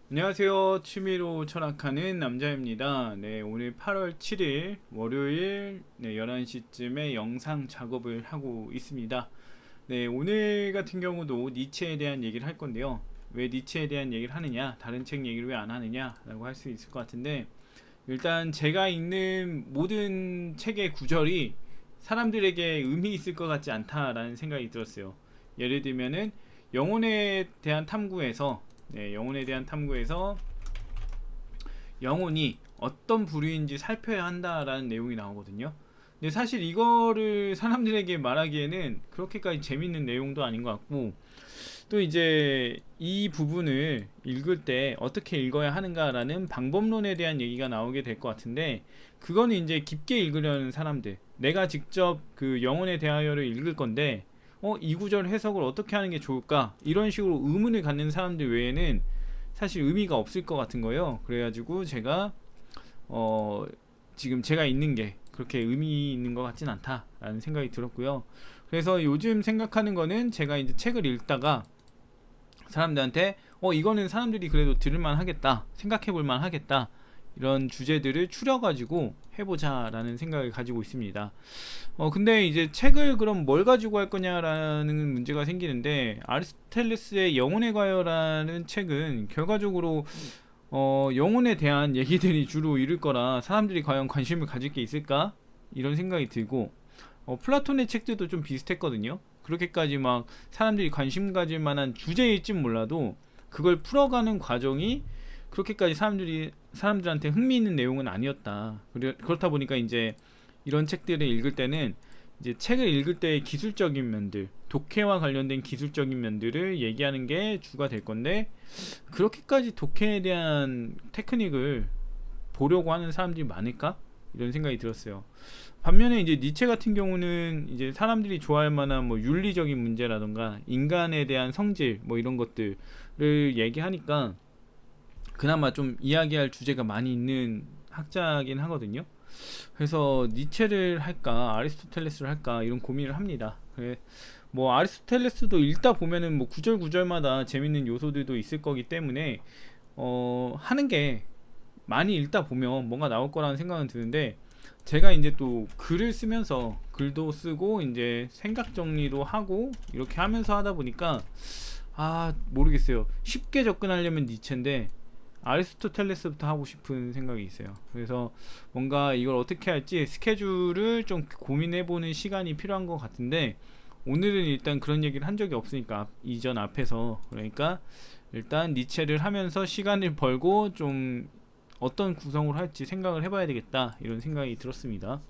안녕하세요. 취미로 철학하는 남자입니다. 네, 오늘 8월 7일 월요일 11시쯤에 영상 작업을 하고 있습니다. 네, 오늘 같은 경우도 니체에 대한 얘기를 할 건데요. 왜 니체에 대한 얘기를 하느냐, 다른 책 얘기를 왜 안 하느냐라고 할 수 있을 것 같은데, 일단 제가 읽는 모든 책의 구절이 사람들에게 의미 있을 것 같지 않다라는 생각이 들었어요. 예를 들면은 영혼에 대한 탐구에서 영혼에 대한 탐구에서 영혼이 어떤 부류인지 살펴야 한다라는 내용이 나오거든요. 근데 사실 이거를 사람들에게 말하기에는 그렇게까지 재밌는 내용도 아닌 것 같고, 또 이제 이 부분을 읽을 때 어떻게 읽어야 하는가라는 방법론에 대한 얘기가 나오게 될 것 같은데, 그거는 이제 깊게 읽으려는 사람들, 내가 직접 그 영혼에 대하여를 읽을 건데 이 구절 해석을 어떻게 하는 게 좋을까, 이런 식으로 의문을 갖는 사람들 외에는 사실 의미가 없을 것 같은 거예요. 그래가지고 제가 어 지금 제가 읽는 게 그렇게 의미 있는 것 같진 않다라는 생각이 들었고요. 그래서 요즘 생각하는 거는, 제가 이제 책을 읽다가 사람들한테 이거는 사람들이 그래도 들을만 하겠다, 생각해 볼만 하겠다, 이런 주제들을 추려가지고 해보자라는 생각을 가지고 있습니다. 근데 이제 책을 그럼 뭘 가지고 할 거냐라는 문제가 생기는데, 아리스토텔레스의 영혼에 관여라는 책은 결과적으로 영혼에 대한 얘기들이 주로 이룰 거라 사람들이 과연 관심을 가질 게 있을까? 이런 생각이 들고, 플라톤의 책들도 좀 비슷했거든요. 그렇게까지 막 사람들이 관심 가질 만한 주제일진 몰라도 그걸 풀어가는 과정이 그렇게까지 사람들한테 흥미있는 내용은 아니었다. 그렇다 보니까 이제 이런 책들을 읽을 때는 이제 책을 읽을 때의 기술적인 면들, 독해와 관련된 기술적인 면들을 얘기하는 게 주가 될 건데, 그렇게까지 독해에 대한 테크닉을 보려고 하는 사람들이 많을까? 이런 생각이 들었어요. 반면에 이제 니체 같은 경우는 이제 사람들이 좋아할 만한 뭐 윤리적인 문제라던가 인간에 대한 성질 뭐 이런 것들을 얘기하니까 그나마 좀 이야기할 주제가 많이 있는 학자긴 하거든요. 그래서 니체를 할까 아리스토텔레스를 할까 이런 고민을 합니다. 뭐 아리스토텔레스도 읽다 보면은 뭐 구절 구절마다 재밌는 요소들도 있을 거기 때문에 하는 게, 많이 읽다 보면 뭔가 나올 거라는 생각은 드는데, 제가 이제 또 글을 쓰면서 글도 쓰고 이제 생각 정리도 하고 이렇게 하면서 하다 보니까 모르겠어요. 쉽게 접근하려면 니체인데 아리스토텔레스부터 하고 싶은 생각이 있어요. 그래서 뭔가 이걸 어떻게 할지 스케줄을 좀 고민해보는 시간이 필요한 것 같은데, 오늘은 일단 그런 얘기를 한 적이 없으니까 이전 앞에서, 그러니까 일단 니체를 하면서 시간을 벌고 좀 어떤 구성으로 할지 생각을 해봐야 되겠다, 이런 생각이 들었습니다.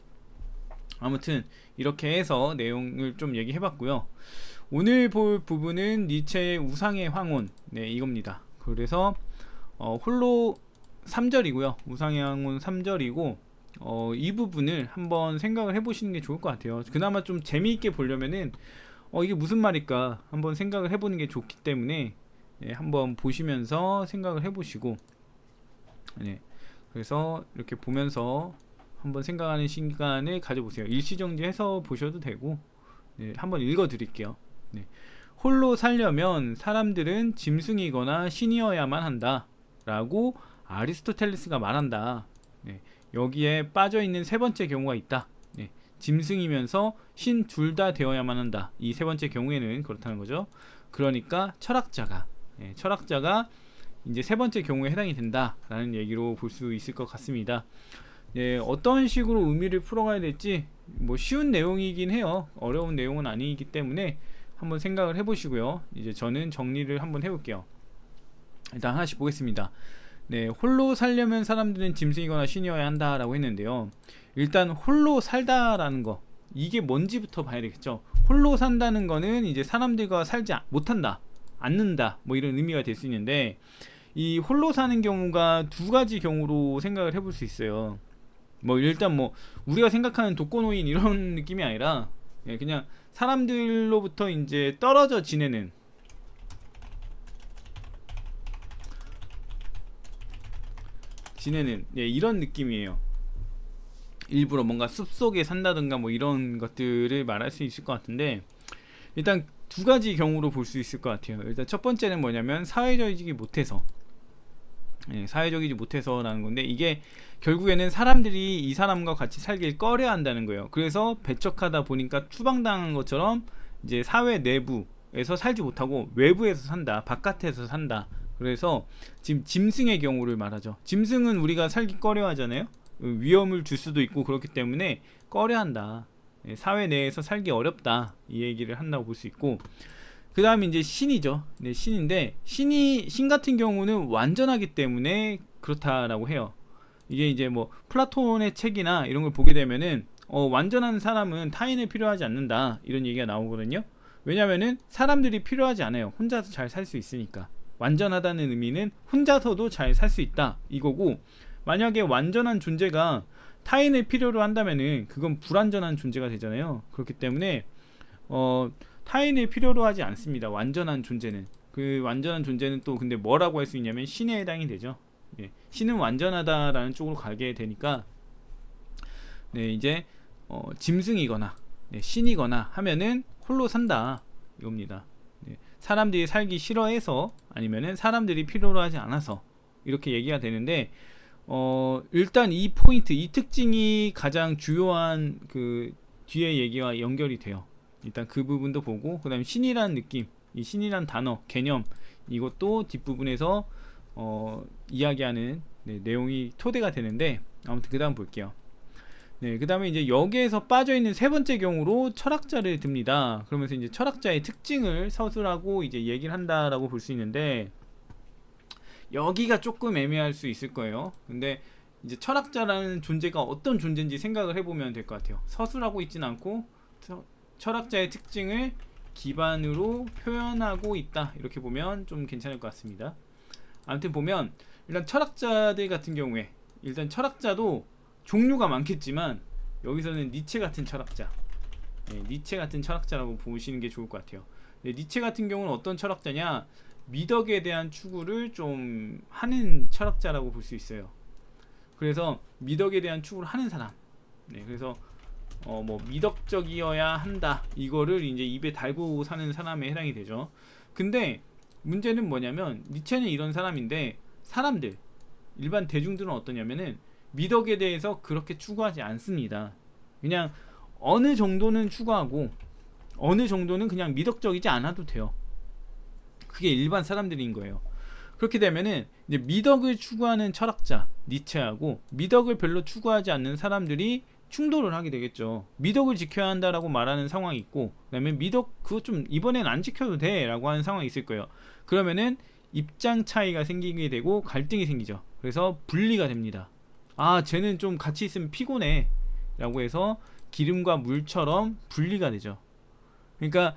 아무튼 이렇게 해서 내용을 좀 얘기해봤고요. 오늘 볼 부분은 니체의 우상의 황혼, 이겁니다. 그래서 홀로 3절이고요. 우상의 황혼 3절이고, 이 부분을 한번 생각을 해보시는 게 좋을 것 같아요. 그나마 좀 재미있게 보려면은 이게 무슨 말일까 한번 생각을 해보는 게 좋기 때문에, 한번 보시면서 생각을 해보시고, 네, 그래서 이렇게 보면서 한번 생각하는 시간을 가져보세요. 일시정지해서 보셔도 되고, 한번 읽어드릴게요. 네. 홀로 살려면 사람들은 짐승이거나 신이어야만 한다 라고 아리스토텔레스가 말한다. 네. 여기에 빠져있는 세 번째 경우가 있다. 네. 짐승이면서 신 둘 다 되어야만 한다. 이 세 번째 경우에는 그렇다는 거죠. 그러니까 철학자가 이제 세 번째 경우에 해당이 된다라는 얘기로 볼 수 있을 것 같습니다. 어떤 식으로 의미를 풀어가야 될지 뭐 쉬운 내용이긴 해요. 어려운 내용은 아니기 때문에 한번 생각을 해보시고요. 이제 저는 정리를 한번 해볼게요. 일단 하나씩 보겠습니다. 홀로 살려면 사람들은 짐승이거나 신이어야 한다라고 했는데요. 일단 홀로 살다라는 거, 이게 뭔지부터 봐야 되겠죠. 홀로 산다는 거는 이제 사람들과 살지 못한다, 않는다, 뭐 이런 의미가 될 수 있는데, 이 홀로 사는 경우가 두 가지 경우로 생각을 해볼 수 있어요. 뭐 일단 뭐 우리가 생각하는 독거노인 이런 느낌이 아니라, 그냥 사람들로부터 이제 떨어져 지내는 이런 느낌이에요. 일부러 뭔가 숲속에 산다든가 뭐 이런 것들을 말할 수 있을 것 같은데, 일단 두 가지 경우로 볼 수 있을 것 같아요. 일단 첫 번째는 뭐냐면 사회적이지 못해서, 예, 사회적이지 못해서라는 건데, 이게 결국에는 사람들이 이 사람과 같이 살길 꺼려 한다는 거예요. 그래서 배척하다 보니까 추방당한 것처럼 이제 사회 내부에서 살지 못하고 외부에서 산다, 바깥에서 산다. 그래서 지금 짐승의 경우를 말하죠. 짐승은 우리가 살기 꺼려 하잖아요. 위험을 줄 수도 있고 그렇기 때문에 꺼려 한다. 예, 사회 내에서 살기 어렵다, 이 얘기를 한다고 볼 수 있고, 그 다음에 이제 신이죠. 네, 신인데, 신 같은 경우는 완전하기 때문에 그렇다라고 해요. 이게 이제 뭐 플라톤의 책이나 이런 걸 보게 되면은 완전한 사람은 타인을 필요하지 않는다, 이런 얘기가 나오거든요. 왜냐면은 사람들이 필요하지 않아요. 혼자서 잘 살 수 있으니까. 완전하다는 의미는 혼자서도 잘 살 수 있다, 이거고, 만약에 완전한 존재가 타인을 필요로 한다면은 그건 불완전한 존재가 되잖아요. 그렇기 때문에 타인을 필요로 하지 않습니다, 완전한 존재는. 그 완전한 존재는 또 근데 뭐라고 할 수 있냐면 신에 해당이 되죠. 예, 신은 완전하다라는 쪽으로 가게 되니까, 네, 이제 짐승이거나 네, 신이거나 하면은 홀로 산다, 이겁니다. 네, 사람들이 살기 싫어해서, 아니면은 사람들이 필요로 하지 않아서, 이렇게 얘기가 되는데, 일단 이 포인트, 이 특징이 가장 주요한 그 뒤에 얘기와 연결이 돼요. 일단 그 부분도 보고, 그 다음에 신이란 느낌, 이 신이란 단어, 개념, 이것도 뒷부분에서 이야기하는 네, 내용이 토대가 되는데, 아무튼 그 다음 볼게요. 네, 그 다음에 이제 여기에서 빠져있는 세 번째 경우로 철학자를 듭니다. 그러면서 이제 철학자의 특징을 서술하고 이제 얘기를 한다라고 볼 수 있는데, 여기가 조금 애매할 수 있을 거예요. 근데 이제 철학자라는 존재가 어떤 존재인지 생각을 해보면 될 것 같아요. 서술하고 있지는 않고 철학자의 특징을 기반으로 표현하고 있다, 이렇게 보면 좀 괜찮을 것 같습니다. 아무튼 보면 일단 철학자들 같은 경우에, 일단 철학자도 종류가 많겠지만 여기서는 니체 같은 철학자, 네, 니체 같은 철학자라고 보시는 게 좋을 것 같아요. 네, 니체 같은 경우는 어떤 철학자냐, 미덕에 대한 추구를 좀 하는 철학자라고 볼 수 있어요. 그래서 미덕에 대한 추구를 하는 사람, 네, 그래서 뭐 미덕적이어야 한다, 이거를 이제 입에 달고 사는 사람에 해당이 되죠. 근데 문제는 뭐냐면 니체는 이런 사람인데, 사람들, 일반 대중들은 어떠냐면은 미덕에 대해서 그렇게 추구하지 않습니다. 그냥 어느 정도는 추구하고 어느 정도는 그냥 미덕적이지 않아도 돼요. 그게 일반 사람들인 거예요. 그렇게 되면은 이제 미덕을 추구하는 철학자 니체하고 미덕을 별로 추구하지 않는 사람들이 충돌을 하게 되겠죠. 미덕을 지켜야 한다라고 말하는 상황이 있고, 그다음에 미덕 그거 좀 이번엔 안 지켜도 돼라고 하는 상황이 있을 거예요. 그러면은 입장 차이가 생기게 되고 갈등이 생기죠. 그래서 분리가 됩니다. 아, 쟤는 좀 같이 있으면 피곤해 라고 해서 기름과 물처럼 분리가 되죠. 그러니까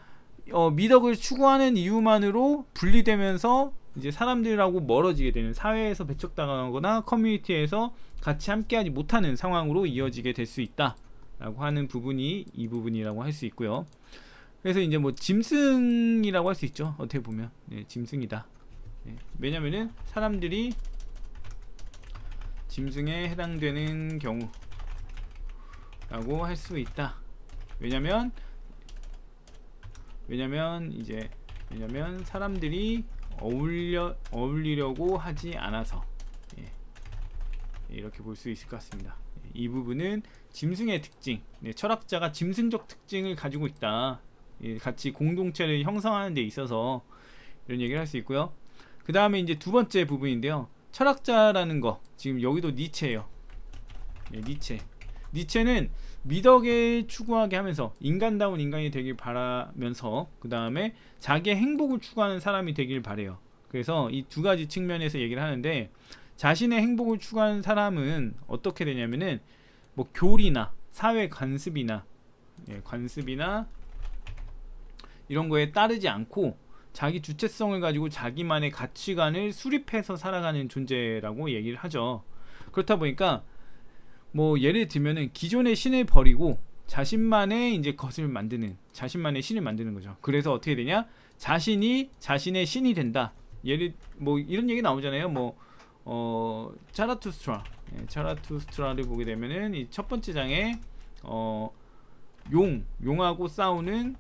미덕을 추구하는 이유만으로 분리되면서 이제 사람들하고 멀어지게 되는, 사회에서 배척당하거나 커뮤니티에서 같이 함께하지 못하는 상황으로 이어지게 될 수 있다 라고 하는 부분이 이 부분이라고 할 수 있고요. 그래서 이제 뭐 짐승이라고 할 수 있죠, 어떻게 보면. 네, 짐승이다. 네, 왜냐면은 사람들이 짐승에 해당되는 경우라고 할 수 있다. 왜냐면 사람들이 어울리려고 하지 않아서, 예, 이렇게 볼 수 있을 것 같습니다. 이 부분은 짐승의 특징, 네, 철학자가 짐승적 특징을 가지고 있다, 예, 같이 공동체를 형성하는 데 있어서 이런 얘기를 할 수 있고요. 그 다음에 이제 두 번째 부분인데요, 철학자라는 거, 지금 여기도 니체예요. 네, 니체는 미덕을 추구하게 하면서 인간다운 인간이 되길 바라면서, 그 다음에 자기의 행복을 추구하는 사람이 되길 바래요. 그래서 이 두 가지 측면에서 얘기를 하는데, 자신의 행복을 추구하는 사람은 어떻게 되냐면은 뭐 교리나 사회 관습이나 이런 거에 따르지 않고 자기 주체성을 가지고 자기만의 가치관을 수립해서 살아가는 존재라고 얘기를 하죠. 그렇다 보니까 뭐 예를 들면은 기존의 신을 버리고 자신만의 이제 것을 만드는, 자신만의 신을 만드는 거죠. 그래서 어떻게 되냐, 자신이 자신의 신이 된다. 예를 뭐 이런 얘기 나오잖아요. 뭐 자라투스트라를 보게 되면은 이 첫 번째 장에 용하고 싸우는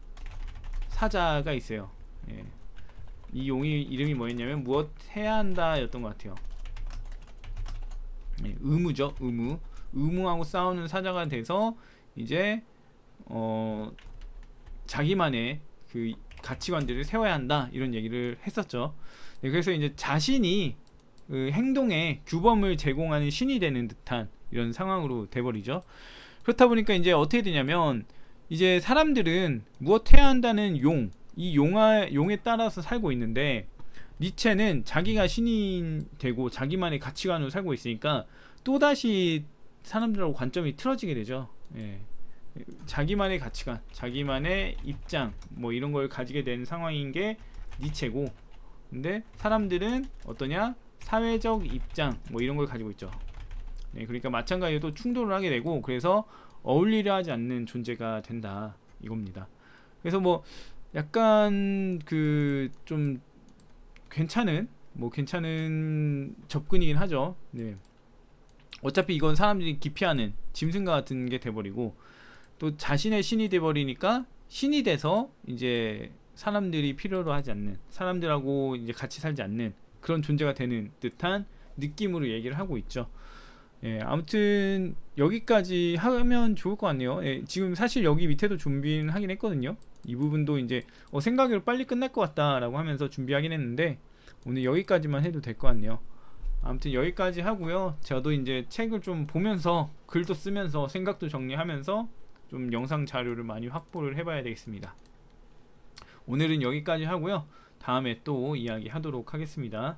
사자가 있어요. 예. 이 용이 이름이 뭐였냐면 무엇 해야 한다였던 것 같아요. 의무죠. 의무하고 싸우는 사자가 돼서 이제 자기만의 그 가치관들을 세워야 한다 이런 얘기를 했었죠. 네, 그래서 이제 자신이 그 행동에 규범을 제공하는 신이 되는 듯한 이런 상황으로 돼버리죠. 그렇다 보니까 이제 어떻게 되냐면 이제 사람들은 무엇 해야 한다는 이 용에 따라서 살고 있는데 니체는 자기가 신이 되고 자기만의 가치관으로 살고 있으니까 또다시 사람들하고 관점이 틀어지게 되죠. 예. 자기만의 가치관, 자기만의 입장 뭐 이런 걸 가지게 된 상황인 게 니체고, 근데 사람들은 어떠냐? 사회적 입장 뭐 이런 걸 가지고 있죠. 네, 그러니까 마찬가지로 충돌을 하게 되고 그래서 어울리려 하지 않는 존재가 된다 이겁니다. 그래서 뭐 약간 그 좀 괜찮은 접근이긴 하죠. 네. 어차피 이건 사람들이 기피하는 짐승과 같은 게 돼버리고 또 자신의 신이 돼버리니까 신이 돼서 이제 사람들이 필요로 하지 않는, 사람들하고 이제 같이 살지 않는 그런 존재가 되는 듯한 느낌으로 얘기를 하고 있죠. 예, 아무튼 여기까지 하면 좋을 것 같네요. 예, 지금 사실 여기 밑에도 준비는 하긴 했거든요. 이 부분도 이제 생각으로 빨리 끝날 것 같다라고 하면서 준비하긴 했는데 오늘 여기까지만 해도 될 것 같네요. 아무튼 여기까지 하고요. 저도 이제 책을 좀 보면서 글도 쓰면서 생각도 정리하면서 좀 영상 자료를 많이 확보를 해봐야 되겠습니다. 오늘은 여기까지 하고요. 다음에 또 이야기 하도록 하겠습니다.